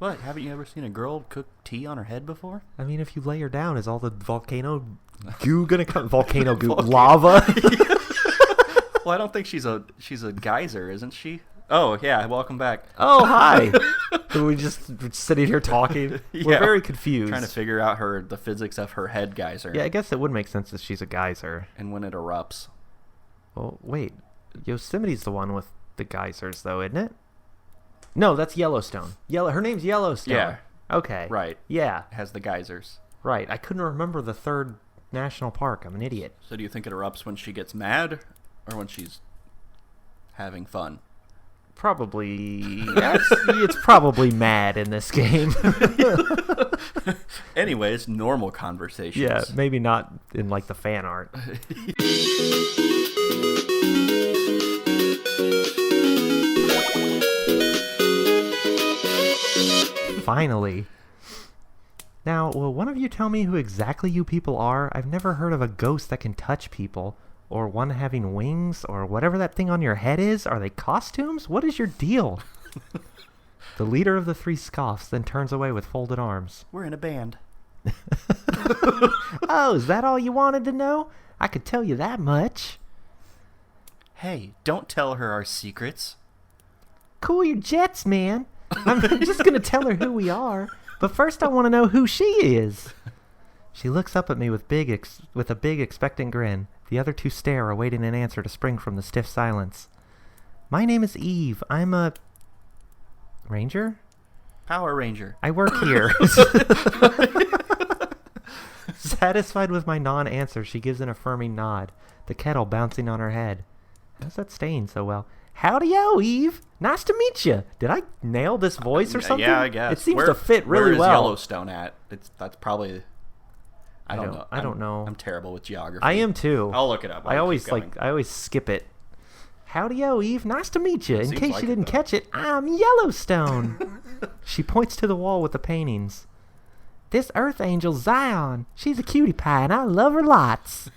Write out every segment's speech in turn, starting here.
What? Haven't you ever seen a girl cook tea on her head before? I mean, if you lay her down, is all the volcano goo gonna come? Volcano goo, lava. Well, I don't think she's a geyser, isn't she? Oh yeah, welcome back. Oh hi. We just sitting here talking. Yeah. We're very confused. Trying to figure out the physics of her head geyser. Yeah, I guess it would make sense that she's a geyser. And when it erupts. Well, wait. Yosemite's the one with the geysers, though, isn't it? No, that's Yellowstone. Her name's Yellowstone. Yeah. Okay. Right. Yeah. It has the geysers. Right. I couldn't remember the third national park. I'm an idiot. So do you think it erupts when she gets mad or when she's having fun? Probably. It's probably mad in this game. Anyways, normal conversations. Yeah, maybe not in like the fan art. Finally. Now, will one of you tell me who exactly you people are? I've never heard of a ghost that can touch people, or one having wings, or whatever that thing on your head is. Are they costumes? What is your deal? The leader of the three scoffs, then turns away with folded arms. We're in a band. Oh, is that all you wanted to know? I could tell you that much. Hey, don't tell her our secrets. Cool your jets, man. I'm just going to tell her who we are. But first I want to know who she is. She looks up at me with a big expectant grin. The other two stare, awaiting an answer to spring from the stiff silence. My name is Eve. I'm a... Ranger? Power Ranger. I work here. Satisfied with my non-answer, she gives an affirming nod, the kettle bouncing on her head. How's that staying so well? Howdy-o, Eve. Nice to meet you. Did I nail this voice or something? Yeah, I guess. It seems to fit really well. Where is Yellowstone at? That's probably... I don't know. I don't know. I'm terrible with geography. I am too. I'll look it up. I always skip it. Howdy-o, Eve. Nice to meet you. In case you didn't catch it, I'm Yellowstone. She points to the wall with the paintings. This Earth Angel, Zion. She's a cutie pie, and I love her lots.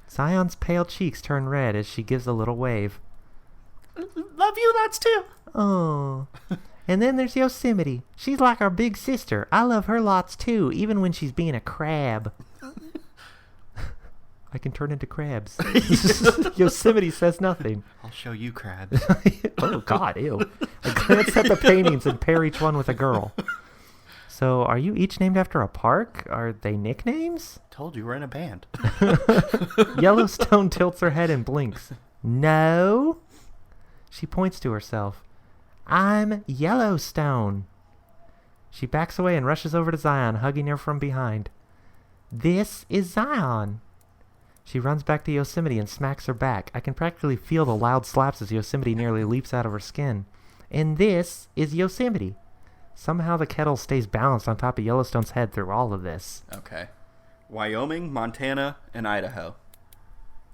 Zion's pale cheeks turn red as she gives a little wave. Love you lots too. Oh. And then there's Yosemite. She's like our big sister. I love her lots too, even when she's being a crab. I can turn into crabs. Yosemite says nothing. I'll show you crabs. Oh, God, ew. I glance at the paintings and pair each one with a girl. So, are you each named after a park? Are they nicknames? Told you we're in a band. Yellowstone tilts her head and blinks. No. She points to herself. I'm Yellowstone. She backs away and rushes over to Zion, hugging her from behind. This is Zion. She runs back to Yosemite and smacks her back. I can practically feel the loud slaps as Yosemite nearly leaps out of her skin. And this is Yosemite. Somehow the kettle stays balanced on top of Yellowstone's head through all of this. Okay. Wyoming, Montana, and Idaho.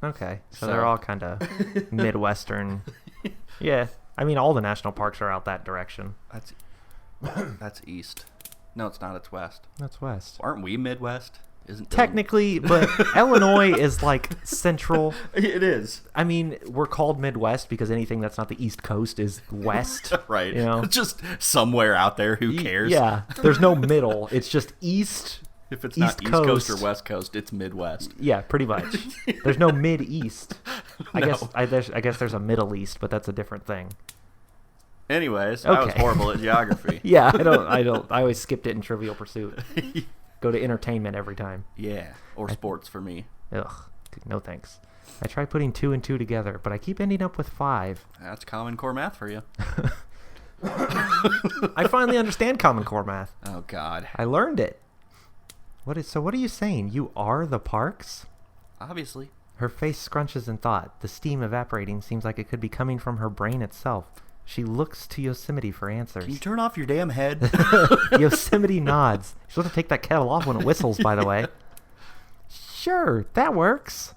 Okay, so they're all kind of Midwestern. Yeah, I mean, all the national parks are out that direction. That's east. No, it's not. It's west. That's west. Aren't we Midwest? Isn't technically, but Illinois is like central. It is. I mean, we're called Midwest because anything that's not the East Coast is west. Right. You know? It's just somewhere out there. Who cares? Yeah. There's no middle. It's just east. If it's not East Coast or West Coast, it's Midwest. Yeah, pretty much. There's no Mid-East. I guess there's a Middle East, but that's a different thing. Anyways, I was horrible at geography. Yeah, I always skipped it in Trivial Pursuit. Go to entertainment every time. Yeah, or sports for me. Ugh, no thanks. I try putting 2 and 2 together, but I keep ending up with 5. That's Common Core math for you. I finally understand Common Core math. Oh, God. I learned it. So what are you saying? You are the parks? Obviously. Her face scrunches in thought. The steam evaporating seems like it could be coming from her brain itself. She looks to Yosemite for answers. Can you turn off your damn head? Yosemite nods. You're supposed to take that kettle off when it whistles, by the way. Sure, that works.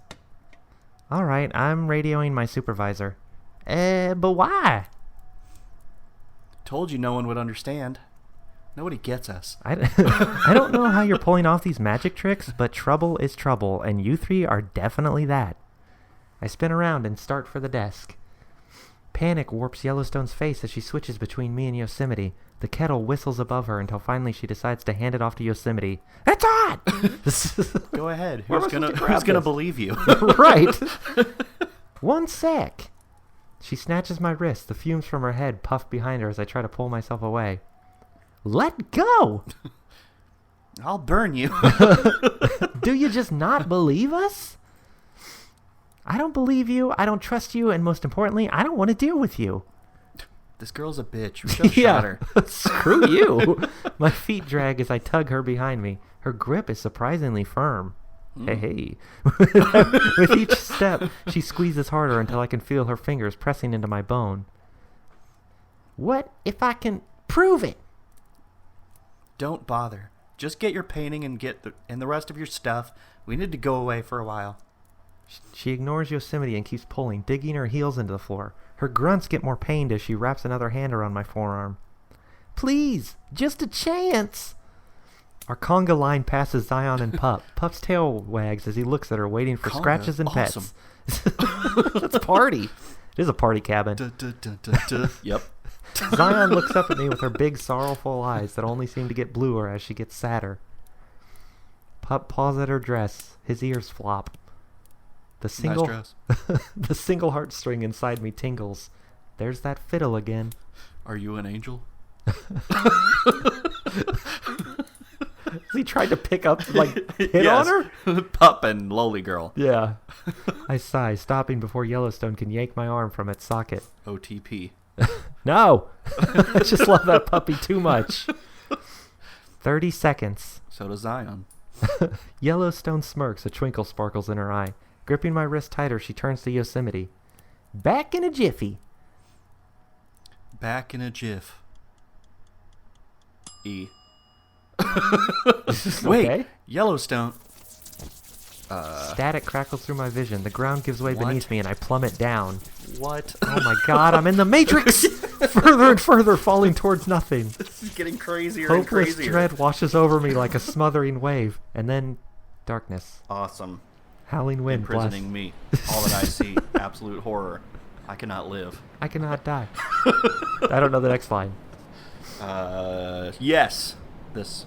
All right, I'm radioing my supervisor. But why? Told you no one would understand. Nobody gets us. I don't know how you're pulling off these magic tricks, but trouble is trouble, and you 3 are definitely that. I spin around and start for the desk. Panic warps Yellowstone's face as she switches between me and Yosemite. The kettle whistles above her until finally she decides to hand it off to Yosemite. It's hot! Go ahead. Where am I Who's supposed to grab gonna this? believe you? Right. 1 sec. She snatches my wrist. The fumes from her head puff behind her as I try to pull myself away. Let go! I'll burn you. Do you just not believe us? I don't believe you. I don't trust you. And most importantly, I don't want to deal with you. This girl's a bitch. We should have shot her. Screw you. My feet drag as I tug her behind me. Her grip is surprisingly firm. Hey. With each step, she squeezes harder until I can feel her fingers pressing into my bone. What if I can prove it? Don't bother. Just get your painting and and the rest of your stuff. We need to go away for a while. She ignores Yosemite and keeps pulling, digging her heels into the floor. Her grunts get more pained as she wraps another hand around my forearm. Please, just a chance. Our conga line passes Zion and Pup. Pup's tail wags as he looks at her, waiting for Conga, scratches and awesome. pets. It's a party. It is a party cabin. Yep. Zion looks up at me with her big, sorrowful eyes that only seem to get bluer as she gets sadder. Pup paws at her dress. His ears flop. The single, Nice the single heartstring inside me tingles. There's that fiddle again. Are you an angel? He tried to pick up, hit on her? Pup and lowly girl. Yeah. I sigh, stopping before Yellowstone can yank my arm from its socket. OTP. No! I just love that puppy too much. 30 seconds. So does Zion. Yellowstone smirks, a twinkle sparkles in her eye. Gripping my wrist tighter, she turns to Yosemite. Back in a jiffy. Back in a jiff. E. Wait, Okay. Yellowstone. Static crackles through my vision. The ground gives way What? beneath me and I plummet down. What? Oh my god, I'm in the Matrix! Further and further, falling towards nothing. This is getting crazier and Hopeless crazier. dread washes over me like a smothering wave. And then, darkness. Awesome. Howling wind blasts. Imprisoning me. All that I see. Absolute horror. I cannot live. I cannot die. I don't know the next line. Yes. This.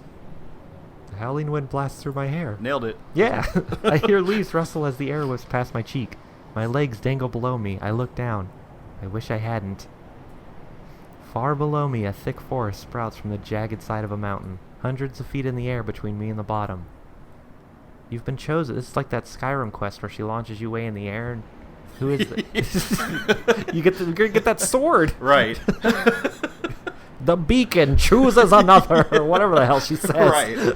The howling wind blasts through my hair. Nailed it. Yeah. I hear leaves rustle as the air whips past my cheek. My legs dangle below me. I look down. I wish I hadn't. Far below me, a thick forest sprouts from the jagged side of a mountain. Hundreds of feet in the air between me and the bottom. You've been chosen. This is like that Skyrim quest where she launches you way in the air. And who is it? You get that sword. Right. The beacon chooses another, or whatever the hell she says. Right.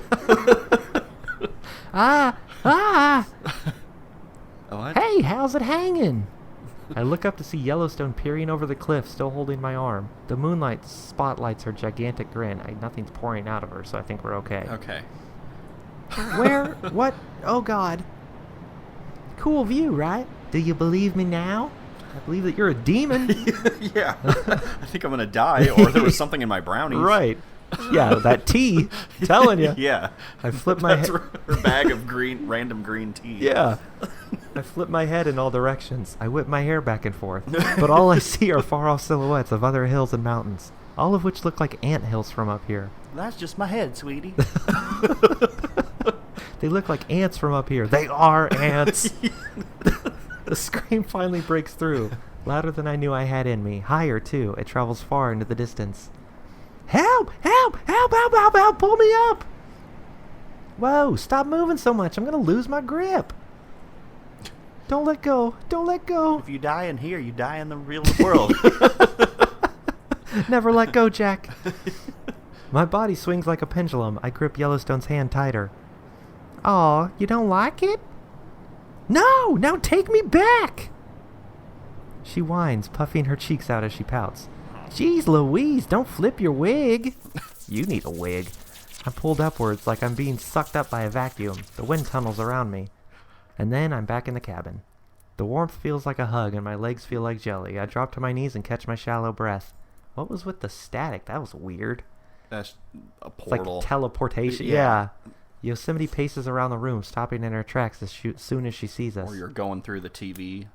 Ah! What? Hey, how's it hanging? I look up to see Yellowstone peering over the cliff, still holding my arm. The moonlight spotlights her gigantic grin. Nothing's pouring out of her, so I think we're okay. Okay. Where? What? Oh, God. Cool view, right? Do you believe me now? I believe that you're a demon. Yeah. I think I'm gonna die, or there was something in my brownies. Right. Yeah, that tea. Telling you. Yeah. I flip my That's head. her bag of random green tea. Yeah. I flip my head in all directions. I whip my hair back and forth. But all I see are far-off silhouettes of other hills and mountains, all of which look like ant hills from up here. That's just my head, sweetie. They look like ants from up here. They are ants. The scream finally breaks through, louder than I knew I had in me. Higher, too. It travels far into the distance. Help! Help! Help! Help! Help! Help! Pull me up! Whoa! Stop moving so much. I'm going to lose my grip. Don't let go. Don't let go. If you die in here, you die in the real world. Never let go, Jack. My body swings like a pendulum. I grip Yellowstone's hand tighter. Aw, you don't like it? No! Now take me back! She whines, puffing her cheeks out as she pouts. Jeez Louise, don't flip your wig. You need a wig. I'm pulled upwards like I'm being sucked up by a vacuum. The wind tunnels around me. And then I'm back in the cabin. The warmth feels like a hug and my legs feel like jelly. I drop to my knees and catch my shallow breath. What was with the static? That was weird. That's a It's portal. like teleportation. Yeah. Yeah. Yosemite paces around the room, stopping in her tracks as soon as she sees us. Or you're going through the TV.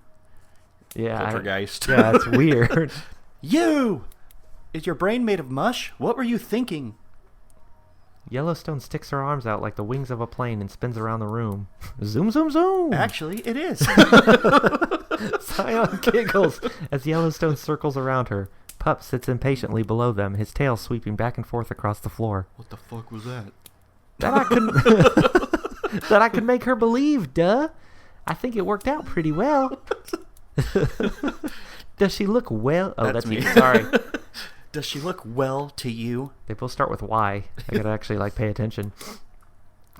Yeah. Poltergeist. Yeah, it's weird. You! Is your brain made of mush? What were you thinking? Yellowstone sticks her arms out like the wings of a plane and spins around the room. Zoom, zoom, zoom! Actually, it is. Zion giggles as Yellowstone circles around her. Pup sits impatiently below them, his tail sweeping back and forth across the floor. What the fuck was that? That I could make her believe, duh. I think it worked out pretty well. Does she look well? Oh, that's me. me. Sorry. Does she look well to you? They both start with Y. I gotta actually pay attention.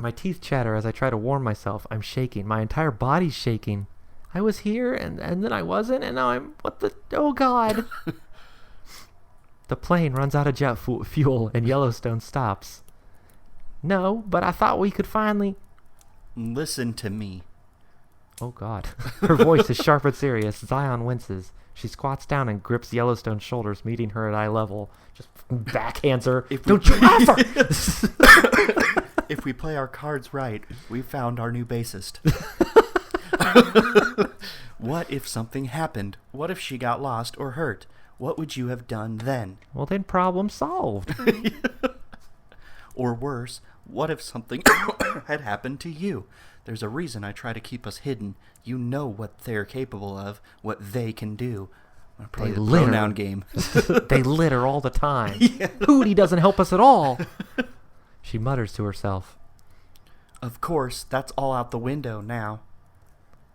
My teeth chatter as I try to warm myself. I'm shaking. My entire body's shaking. I was here and then I wasn't, and now I'm... What the... Oh, God. The plane runs out of jet fuel and Yellowstone stops. No, but I thought we could finally... Listen to me. Oh, God. Her voice is sharp and serious. Zion winces. She squats down and grips Yellowstone's shoulders, meeting her at eye level. Just backhands her. Don't you ever! If we play our cards right, we've found our new bassist. What if something happened? What if she got lost or hurt? What would you have done then? Well, then problem solved. Or worse, what if something had happened to you? There's a reason I try to keep us hidden. You know what they're capable of, what they can do. I'm gonna play the pronoun game. They litter all the time. Yeah. Hootie doesn't help us at all. She mutters to herself. Of course, that's all out the window now.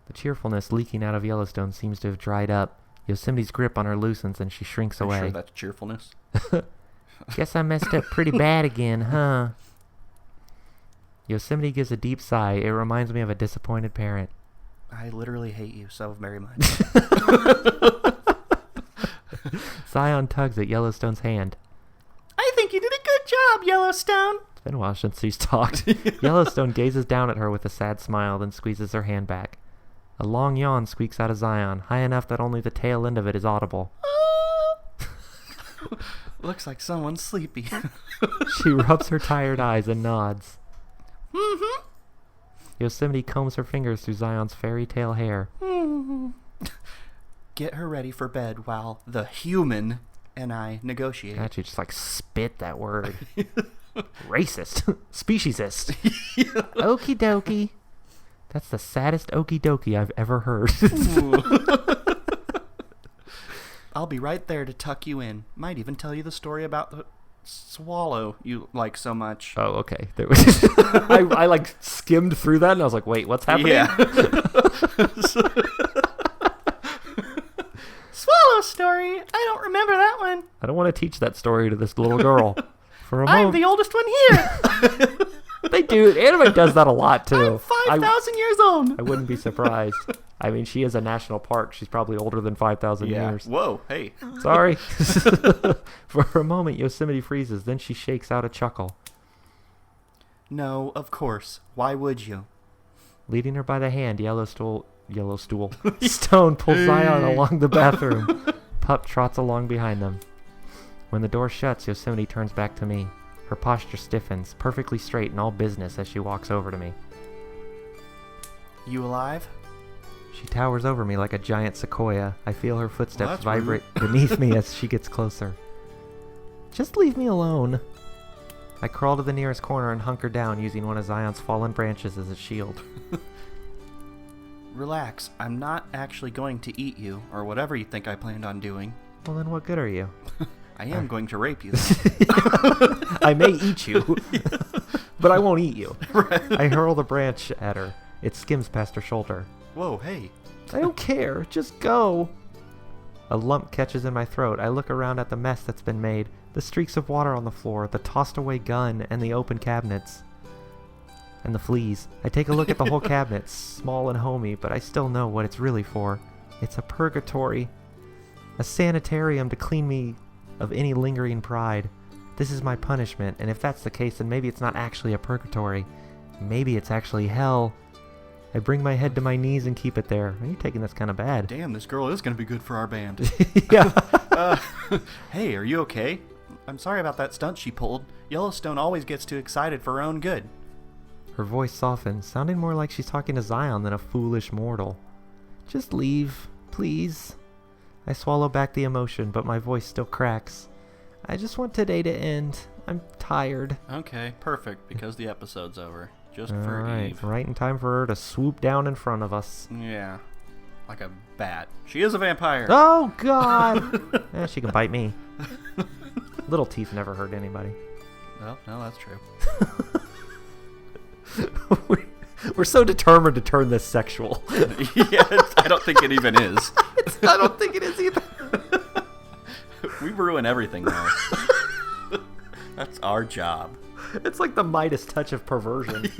The cheerfulness leaking out of Yellowstone seems to have dried up. Yosemite's grip on her loosens and she shrinks away. Sure that's cheerfulness? Guess I messed up pretty bad again, huh? Yosemite gives a deep sigh. It reminds me of a disappointed parent. I literally hate you so very much. Zion tugs at Yellowstone's hand. I think you did a good job, Yellowstone. It's been a while since she's talked. Yellowstone gazes down at her with a sad smile, then squeezes her hand back. A long yawn squeaks out of Zion, high enough that only the tail end of it is audible. Looks like someone's sleepy. She rubs her tired eyes and nods. Mm-hmm. Yosemite combs her fingers through Zion's fairy tale hair. Mm-hmm. Get her ready for bed while the human and I negotiate. Actually, just spit that word. Racist. Speciesist. Okie dokie. That's the saddest okie dokie I've ever heard. I'll be right there to tuck you in. Might even tell you the story about the swallow you like so much. Oh, okay. There was I skimmed through that and I was like, wait, what's happening? Yeah. Swallow story. I don't remember that one. I don't want to teach that story to this little girl. For a moment. I'm the oldest one here. They do. Anime does that a lot too. I'm 5,000 years old. I wouldn't be surprised. I mean, she is a national park. She's probably older than 5,000 years. Whoa, hey. Sorry. For a moment, Yosemite freezes. Then she shakes out a chuckle. No, of course. Why would you? Leading her by the hand, Stone pulls Zion along the bathroom. Pup trots along behind them. When the door shuts, Yosemite turns back to me. Her posture stiffens, perfectly straight and all business as she walks over to me. You alive? She towers over me like a giant sequoia. I feel her footsteps Well, vibrate beneath me as she gets closer. Just leave me alone. I crawl to the nearest corner and hunker down, using one of Zion's fallen branches as a shield. Relax. I'm not actually going to eat you, or whatever you think I planned on doing. Well, then what good are you? I am going to rape you. I may eat you, but I won't eat you. Right. I hurl the branch at her. It skims past her shoulder. Whoa, hey. I don't care. Just go. A lump catches in my throat. I look around at the mess that's been made. The streaks of water on the floor, the tossed away gun, and the open cabinets. And the fleas. I take a look at the whole cabinet, small and homey, but I still know what it's really for. It's a purgatory. A sanitarium to clean me of any lingering pride. This is my punishment, and if that's the case, then maybe it's not actually a purgatory. Maybe it's actually hell. I bring my head to my knees and keep it there. You're taking this kind of bad. Damn, this girl is going to be good for our band. Yeah. Hey, are you okay? I'm sorry about that stunt she pulled. Yellowstone always gets too excited for her own good. Her voice softens, sounding more like she's talking to Zion than a foolish mortal. Just leave, please. I swallow back the emotion, but my voice still cracks. I just want today to end. I'm tired. Okay, perfect, because the episode's over. Just All for right, Eve. right in time for her to swoop down in front of us. Yeah. Like a bat. She is a vampire. Oh, God! She can bite me. Little teeth never hurt anybody. Well, no, that's true. We're so determined to turn this sexual. Yeah, I don't think it even is. I don't think it is either. We ruin everything, though. That's our job. It's like the Midas touch of perversion.